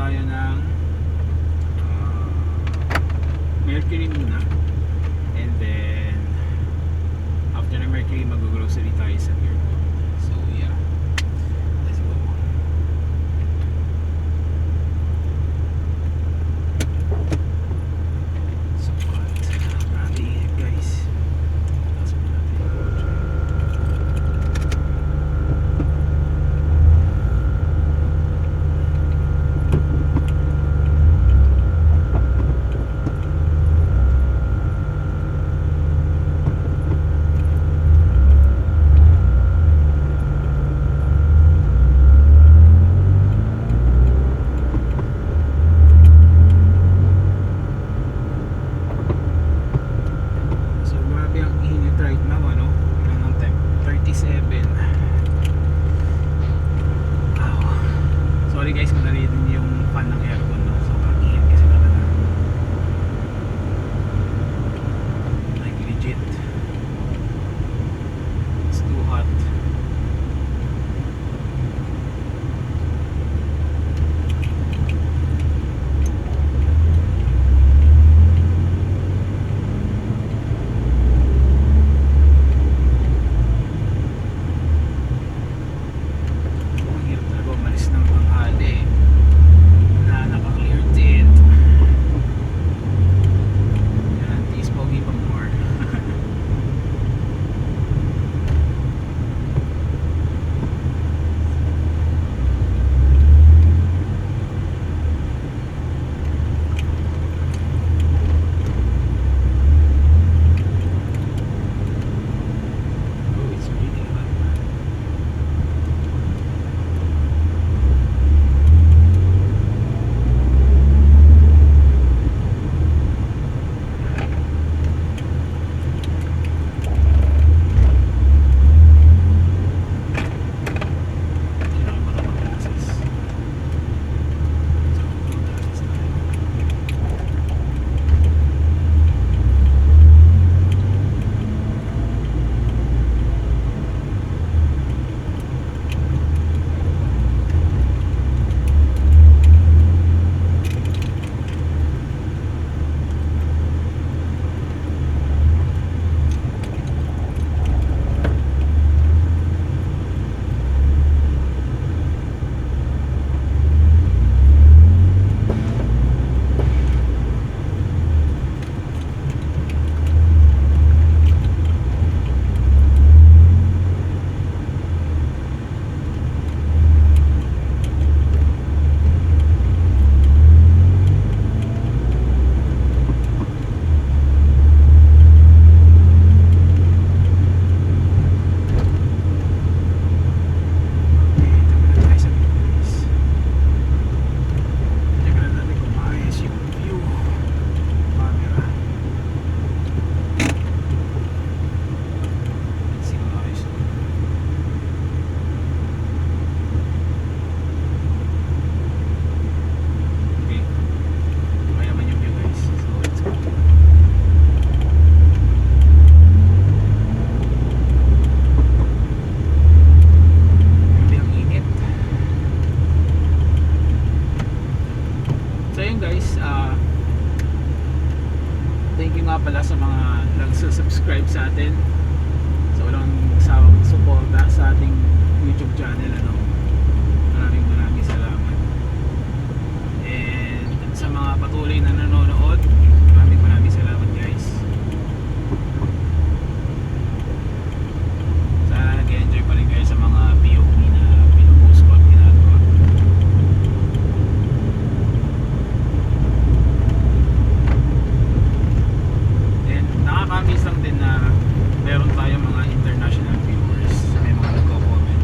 tayo ng Mercury muna, and then after ng Mercury mag-grocery tayo sa Pierpont. So yeah, let's go. So hot, grabe init guys. Taas mo natin. So grabe ang init right now, ano? Ilan ang temp? 37. Wow. Sorry guys kung narinig niyo yung fan ng aircon, no? Sobrang init kasi talaga. Like legit. It's too hot. Ang hirap talaga umalis ng tanghali. Na naka-clear tint. Yan, tiis pogi pa more. Oh, it's really hot, man. Kailangan ko na mag-glasses. So, mag-glasses tayo. Okay, tabi na tayo sa Pilipinas. Check na natin kung maayos yung view. Camera. Let's see kung maayos yun. Okay. Okay naman yung view guys. So let's go. Grabe ang init. So yun guys, thank you nga pala sa mga nagsusubscribe sa atin, sa walang sawang suporta sa ating YouTube channel, ano. Maraming salamat. And sa mga patuloy na nanonood, maraming salamat guys. Sana nag-enjoy pa rin kayo sa mga POV na pinupost ko at ginagawa. And nakakamiss lang din na meron tayong mga international viewers. May mga nagko-comment.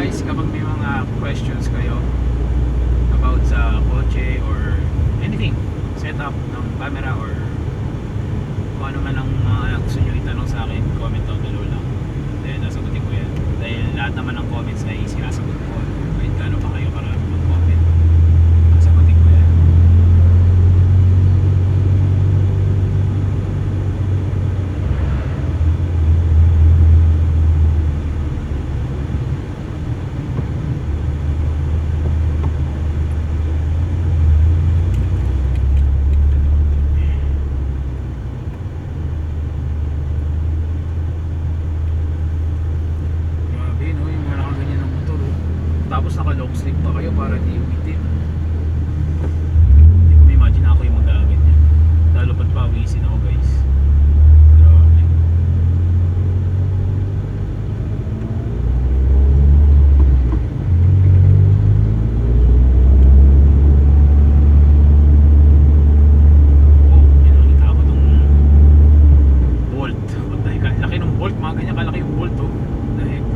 guys, kapag may mga questions kayo about sa kotse or anything, setup ng camera or kung ano man ang mga gusto nyo itanong sa akin, comment down below lang. Then nasagutin ko yan. Dahil lahat naman ng comments ay sinasagot ko. Kahit gaano pa kayo karami mag-comment, nasagutin ko yan. Tapos naka long sleeve pa kayo para di umitim. Hindi ko ma-imagine ako yung mag-aagit niya. Lalo pat pawisin ako guys. Grabe. Oh, nakita ko tong Bolt. What the heck? Laki ng Bolt, mga ganyan kalaki yung Bolt oh. What the heck?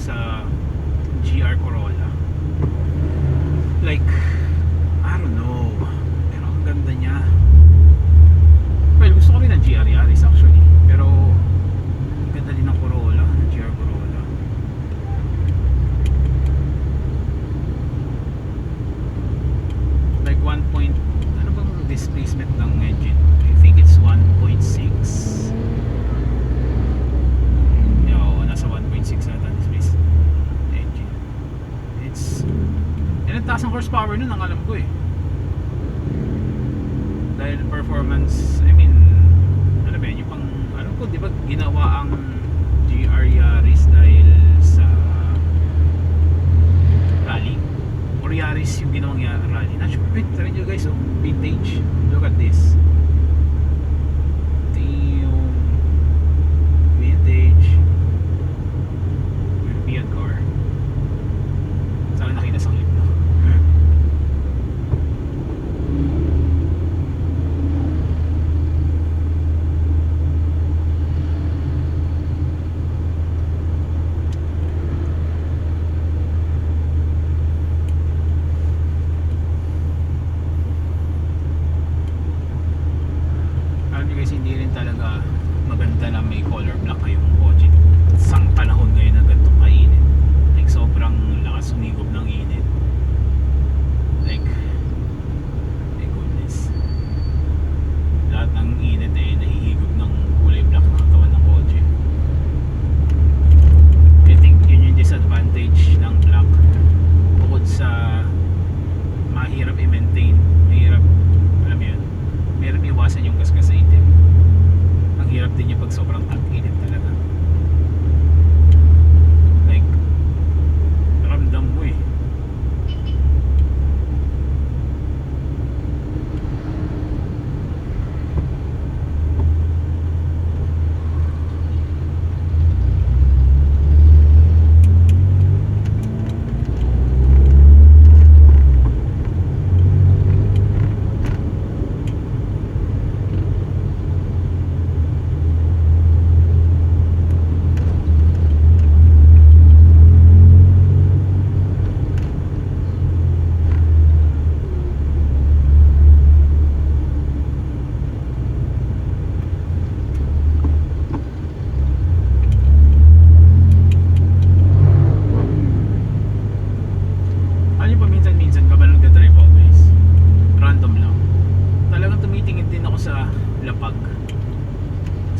Sa GR Corolla, like I don't know, pero ang ganda niya. Well, gusto ko rin ng GR Yaris actually, pero ang ganda din ng Corolla, ng GR Corolla. Like 1 point, ano bang displacement ng engine? I think it's 1.6. Nasa 1.6 ata displacement engine. Ang taas ng horsepower nun, ang alam ko eh. Dahil performance, I mean, alam mo yun, yung pang, alam ko, di ba ginawa ang GR Yaris dahil sa rally? Or Yaris yung ginawang rally? Not sure. Wait, try nyo guys, oh, vintage. Look at this. Ito yung vintage European car. Sana nakita sa clip na.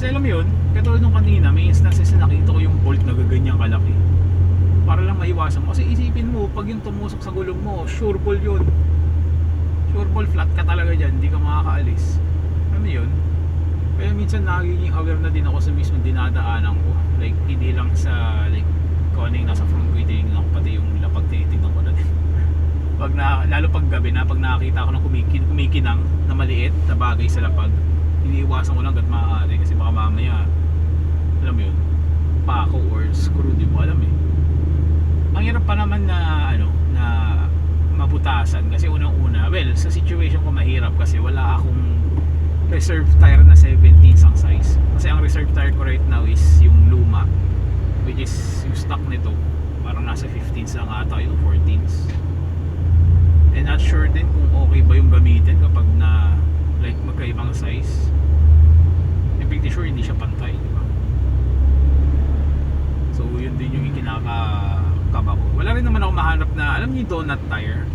Kasi alam mo yun, katulad nung kanina, may instances na nakita ko yung bolt na gaganyang kalaki. Para lang maiwasan mo. Kasi isipin mo, pag yung tumusok sa gulong mo, sure ball yun. Sure ball, flat ka talaga dyan, hindi ka makakaalis. Alam mo yun? Kaya minsan nagiging aware na din ako sa mismo dinadaanan ko. Like, hindi lang sa, like, kung ano yung nasa front ko, tinitingnan ko, pati yung lapag tinitingnan ko na din. Pag na, lalo pag gabi na, pag nakakita ko ng kumikinang na maliit na bagay sa lapag, iniiwasan ko lang hanggat maaari kasi baka mamaya, alam mo yun, pako or screw, di mo alam eh. Ang hirap pa naman na ano, na mabutasan kasi unang-una, well, sa situation ko mahirap kasi wala akong reserve tire na 17s ang size. Kasi ang reserve tire ko right now is yung luma, which is yung stock nito, parang nasa 15s lang ata, yung 14s. And not sure din kung okay ba yung gamitin kapag na like magkaibang size. I'm pretty sure hindi siya pantay, di ba? So yun din yung ikinakakaba ko. Wala rin naman ako mahanap na, alam niyo yung donut tire.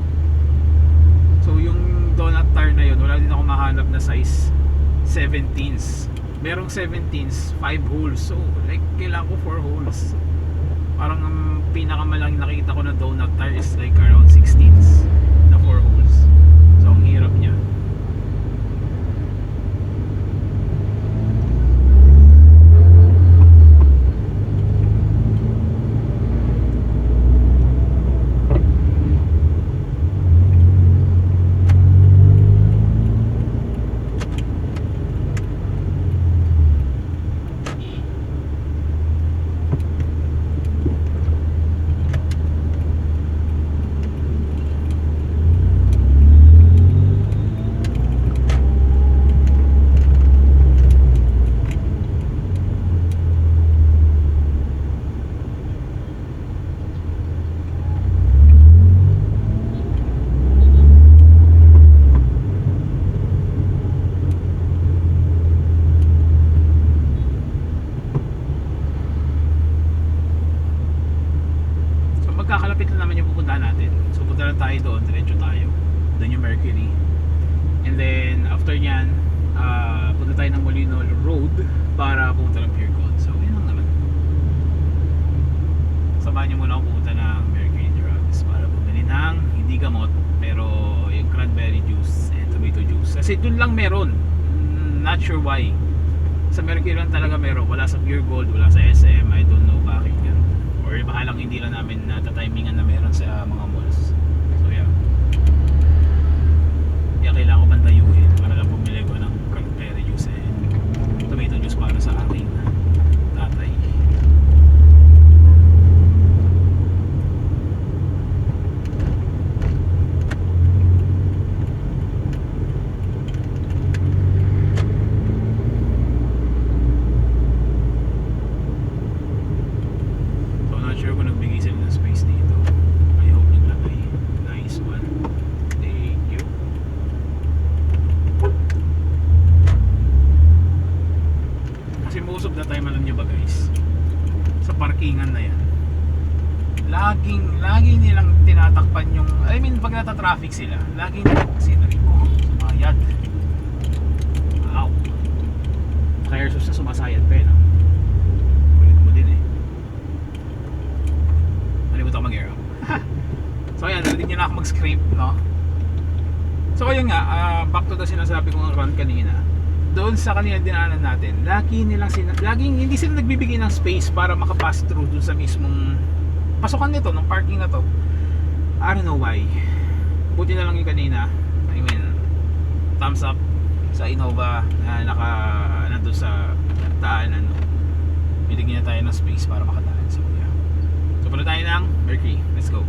So yung donut tire na yun, wala din ako mahanap na size 17s. Merong 17s, 5 holes. So like kailangan ko 4 holes. Parang ang pinakamalang nakita ko na donut tire is like around 16s na 4 holes. So ang hirap niya. Magkakalapit na naman yung pupuntahan natin. So punta lang tayo doon, diretso tayo. Doon yung Mercury. And then after nyan, punta tayo ng Molino Road para pumunta ng Pure Gold. So yun lang naman. Samahan nyo muna ako pumunta ng Mercury Drugs para bumili ng hindi gamot pero yung cranberry juice and tomato juice. Kasi doon lang meron. Not sure why. Sa Mercury lang talaga meron. Wala sa Pure Gold, wala sa SM. I don't know bakit yan. Or baka lang hindi lang namin natatimingan na meron sa mga malls. So yeah. Kaya kailangan ko bandayuhin para lang bumili ko ng cranberry juice and tomato juice para sa aking tatay. Sure kung nagbigay sila ng space dito. I hope naglagay. Nice one. Thank you. Kasi most of the time, alam nyo ba guys, sa parkingan na yan, laging nilang tinatakpan yung, I mean pag nata-traffic sila, laging scenery ko sumayad. Wow. Kaya sus na sumasayad pa no? Kulit mo din eh. Malimutan ko mag-air. So ayan, narinig nyo na ako mag-scrape, no? So ayun nga, back to the sinasabi kong run kanina. Doon sa kanina dinaanan natin, laging hindi sila nagbibigay ng space para makapass through doon sa mismong pasukan nito, ng parking na to. I don't know why. Buti na lang yung kanina, I mean, thumbs up sa Innova na nandun sa daanan, no? Binigyan na tayo ng space para makadaan. So yeah. So pala tayo ng Mercury. Let's go.